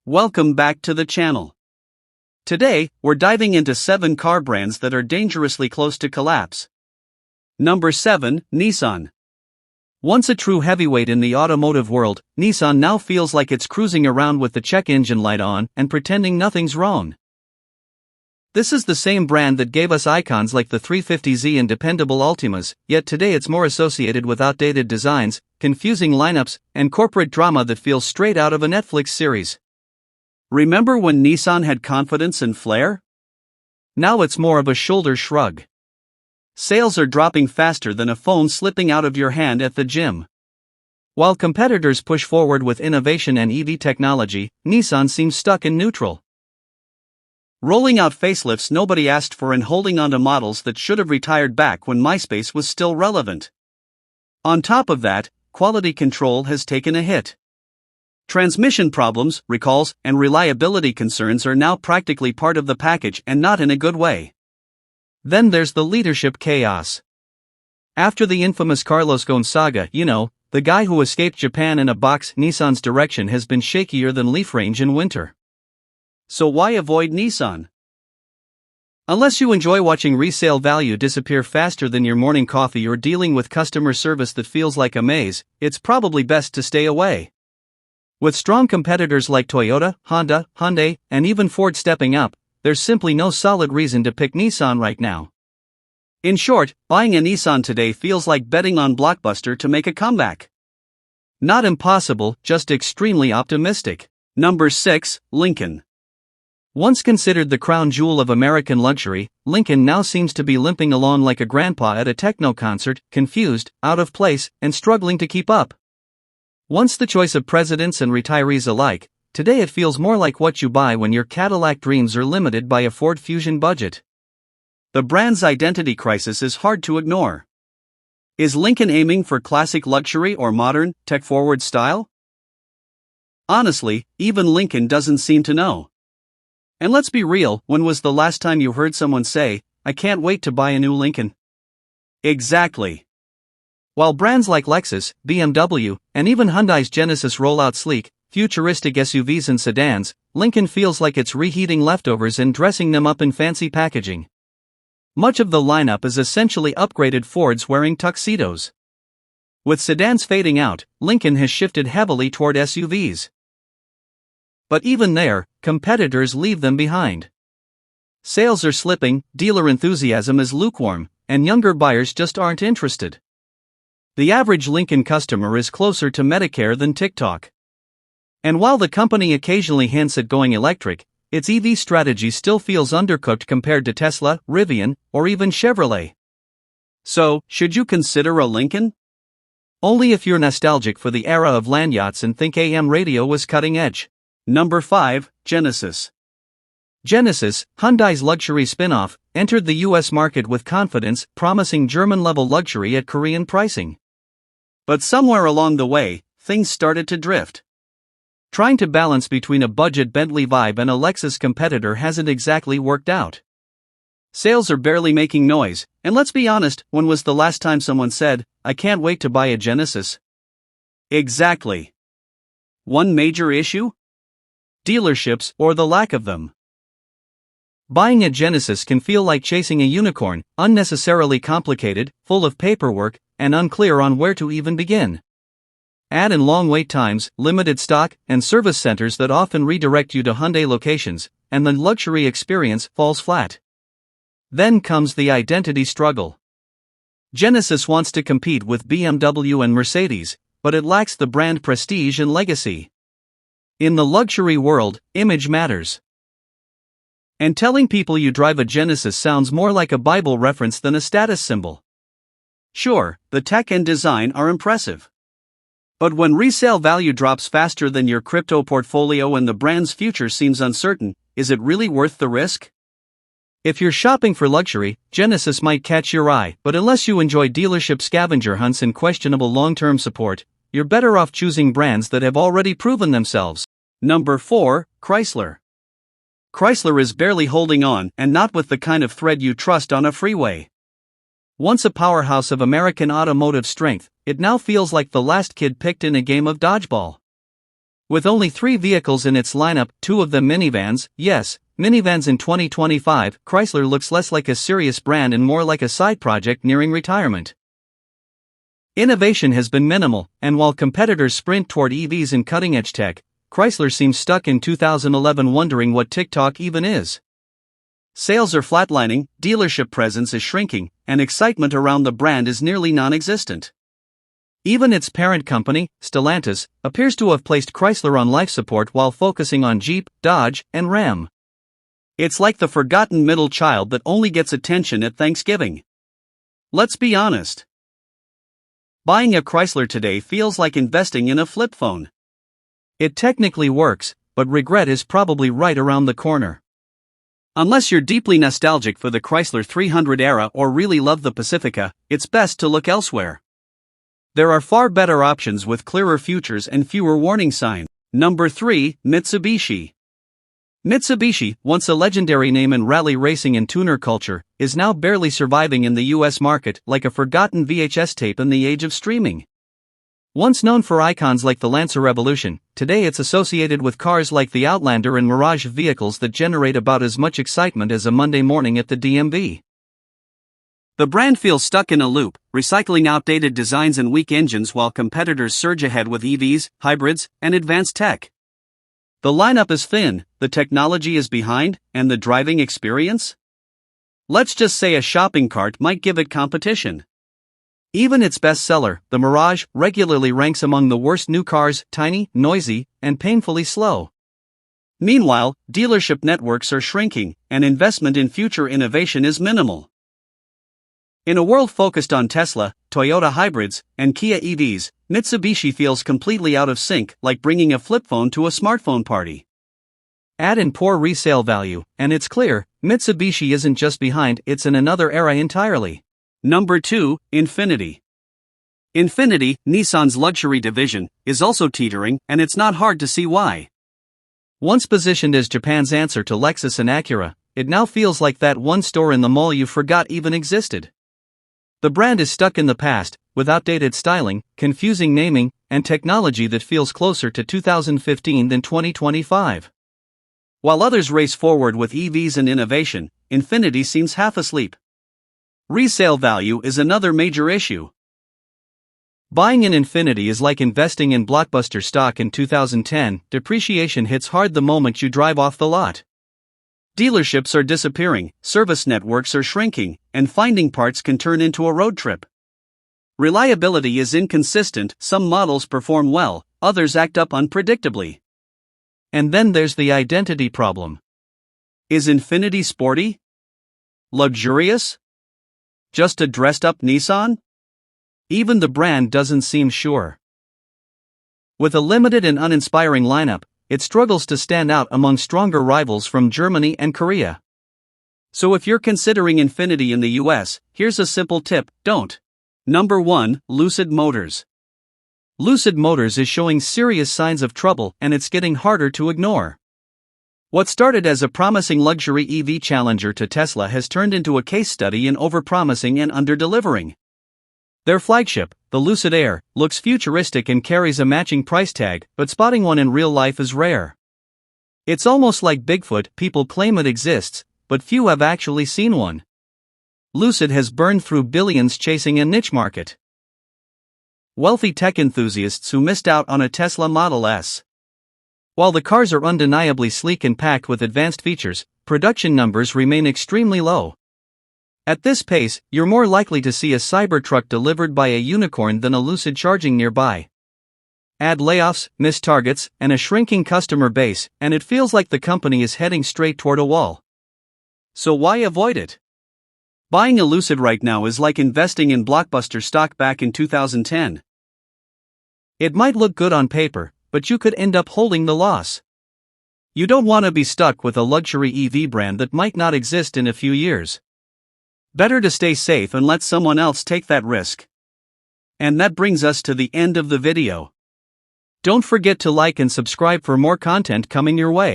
Welcome back to the channel. Today, we're diving into 7 car brands that are dangerously close to collapse. Number 7, Nissan. Once a true heavyweight in the automotive world, Nissan now feels like it's cruising around with the check engine light on and pretending nothing's wrong. This is the same brand that gave us icons like the 350Z and dependable Ultimas, yet today it's more associated with outdated designs, confusing lineups, and corporate drama that feels straight out of a Netflix series. Remember when Nissan had confidence and flair? Now it's more of a shoulder shrug. Sales are dropping faster than a phone slipping out of your hand at the gym. While competitors push forward with innovation and EV technology, Nissan seems stuck in neutral. Rolling out facelifts nobody asked for and holding onto models that should have retired back when MySpace was still relevant. On top of that, quality control has taken a hit. Transmission problems, recalls, and reliability concerns are now practically part of the package and not in a good way. Then there's the leadership chaos. After the infamous Carlos Ghosn saga, the guy who escaped Japan in a box, Nissan's direction has been shakier than leaf range in winter. So why avoid Nissan? Unless you enjoy watching resale value disappear faster than your morning coffee or dealing with customer service that feels like a maze, it's probably best to stay away. With strong competitors like Toyota, Honda, Hyundai, and even Ford stepping up, there's simply no solid reason to pick Nissan right now. In short, buying a Nissan today feels like betting on Blockbuster to make a comeback. Not impossible, just extremely optimistic. Number 6, Lincoln. Once considered the crown jewel of American luxury, Lincoln now seems to be limping along like a grandpa at a techno concert, confused, out of place, and struggling to keep up. Once the choice of presidents and retirees alike, today it feels more like what you buy when your Cadillac dreams are limited by a Ford Fusion budget. The brand's identity crisis is hard to ignore. Is Lincoln aiming for classic luxury or modern, tech-forward style? Honestly, even Lincoln doesn't seem to know. And let's be real, when was the last time you heard someone say, "I can't wait to buy a new Lincoln"? Exactly. While brands like Lexus, BMW, and even Hyundai's Genesis roll out sleek, futuristic SUVs and sedans, Lincoln feels like it's reheating leftovers and dressing them up in fancy packaging. Much of the lineup is essentially upgraded Fords wearing tuxedos. With sedans fading out, Lincoln has shifted heavily toward SUVs. But even there, competitors leave them behind. Sales are slipping, dealer enthusiasm is lukewarm, and younger buyers just aren't interested. The average Lincoln customer is closer to Medicare than TikTok. And while the company occasionally hints at going electric, its EV strategy still feels undercooked compared to Tesla, Rivian, or even Chevrolet. So, should you consider a Lincoln? Only if you're nostalgic for the era of land yachts and think AM radio was cutting edge. Number 5, Genesis. Genesis, Hyundai's luxury spin-off, entered the US market with confidence, promising German-level luxury at Korean pricing. But somewhere along the way, things started to drift. Trying to balance between a budget Bentley vibe and a Lexus competitor hasn't exactly worked out. Sales are barely making noise, and let's be honest, when was the last time someone said, "I can't wait to buy a Genesis"? Exactly. One major issue? Dealerships, or the lack of them. Buying a Genesis can feel like chasing a unicorn, unnecessarily complicated, full of paperwork, and unclear on where to even begin. Add in long wait times, limited stock, and service centers that often redirect you to Hyundai locations, and the luxury experience falls flat. Then comes the identity struggle. Genesis wants to compete with BMW and Mercedes, but it lacks the brand prestige and legacy. In the luxury world, image matters. And telling people you drive a Genesis sounds more like a Bible reference than a status symbol. Sure, the tech and design are impressive. But when resale value drops faster than your crypto portfolio and the brand's future seems uncertain, is it really worth the risk? If you're shopping for luxury, Genesis might catch your eye, but unless you enjoy dealership scavenger hunts and questionable long-term support, you're better off choosing brands that have already proven themselves. Number 4, Chrysler. Chrysler is barely holding on, and not with the kind of thread you trust on a freeway. Once a powerhouse of American automotive strength, it now feels like the last kid picked in a game of dodgeball. With only 3 vehicles in its lineup, 2 of them minivans, yes, minivans in 2025, Chrysler looks less like a serious brand and more like a side project nearing retirement. Innovation has been minimal, and while competitors sprint toward EVs and cutting-edge tech, Chrysler seems stuck in 2011 wondering what TikTok even is. Sales are flatlining, dealership presence is shrinking, and excitement around the brand is nearly non-existent. Even its parent company, Stellantis, appears to have placed Chrysler on life support while focusing on Jeep, Dodge, and Ram. It's like the forgotten middle child that only gets attention at Thanksgiving. Let's be honest. Buying a Chrysler today feels like investing in a flip phone. It technically works, but regret is probably right around the corner. Unless you're deeply nostalgic for the Chrysler 300 era or really love the Pacifica, it's best to look elsewhere. There are far better options with clearer futures and fewer warning signs. Number 3, Mitsubishi. Mitsubishi, once a legendary name in rally racing and tuner culture, is now barely surviving in the US market like a forgotten VHS tape in the age of streaming. Once known for icons like the Lancer Revolution, today it's associated with cars like the Outlander and Mirage, vehicles that generate about as much excitement as a Monday morning at the DMV. The brand feels stuck in a loop, recycling outdated designs and weak engines while competitors surge ahead with EVs, hybrids, and advanced tech. The lineup is thin, the technology is behind, and the driving experience? Let's just say a shopping cart might give it competition. Even its bestseller, the Mirage, regularly ranks among the worst new cars: tiny, noisy, and painfully slow. Meanwhile, dealership networks are shrinking, and investment in future innovation is minimal. In a world focused on Tesla, Toyota hybrids, and Kia EVs, Mitsubishi feels completely out of sync, like bringing a flip phone to a smartphone party. Add in poor resale value, and it's clear, Mitsubishi isn't just behind, it's in another era entirely. Number 2, Infiniti. Infiniti, Nissan's luxury division, is also teetering, and it's not hard to see why. Once positioned as Japan's answer to Lexus and Acura, it now feels like that one store in the mall you forgot even existed. The brand is stuck in the past, with outdated styling, confusing naming, and technology that feels closer to 2015 than 2025. While others race forward with EVs and innovation, Infiniti seems half asleep. Resale value is another major issue. Buying an Infiniti is like investing in blockbuster stock in 2010, depreciation hits hard the moment you drive off the lot. Dealerships are disappearing, service networks are shrinking, and finding parts can turn into a road trip. Reliability is inconsistent, some models perform well, others act up unpredictably. And then there's the identity problem. Is Infiniti sporty? Luxurious? Just a dressed-up Nissan? Even the brand doesn't seem sure. With a limited and uninspiring lineup, it struggles to stand out among stronger rivals from Germany and Korea. So if you're considering Infiniti in the US, here's a simple tip: don't. Number 1, Lucid Motors. Lucid Motors is showing serious signs of trouble, and it's getting harder to ignore. What started as a promising luxury EV challenger to Tesla has turned into a case study in overpromising and underdelivering. Their flagship, the Lucid Air, looks futuristic and carries a matching price tag, but spotting one in real life is rare. It's almost like Bigfoot: people claim it exists, but few have actually seen one. Lucid has burned through billions chasing a niche market. Wealthy tech enthusiasts who missed out on a Tesla Model S. While the cars are undeniably sleek and packed with advanced features, production numbers remain extremely low. At this pace, you're more likely to see a Cybertruck delivered by a unicorn than a Lucid charging nearby. Add layoffs, missed targets, and a shrinking customer base, and it feels like the company is heading straight toward a wall. So why avoid it? Buying a Lucid right now is like investing in blockbuster stock back in 2010. It might look good on paper, but you could end up holding the loss. You don't want to be stuck with a luxury EV brand that might not exist in a few years. Better to stay safe and let someone else take that risk. And that brings us to the end of the video. Don't forget to like and subscribe for more content coming your way.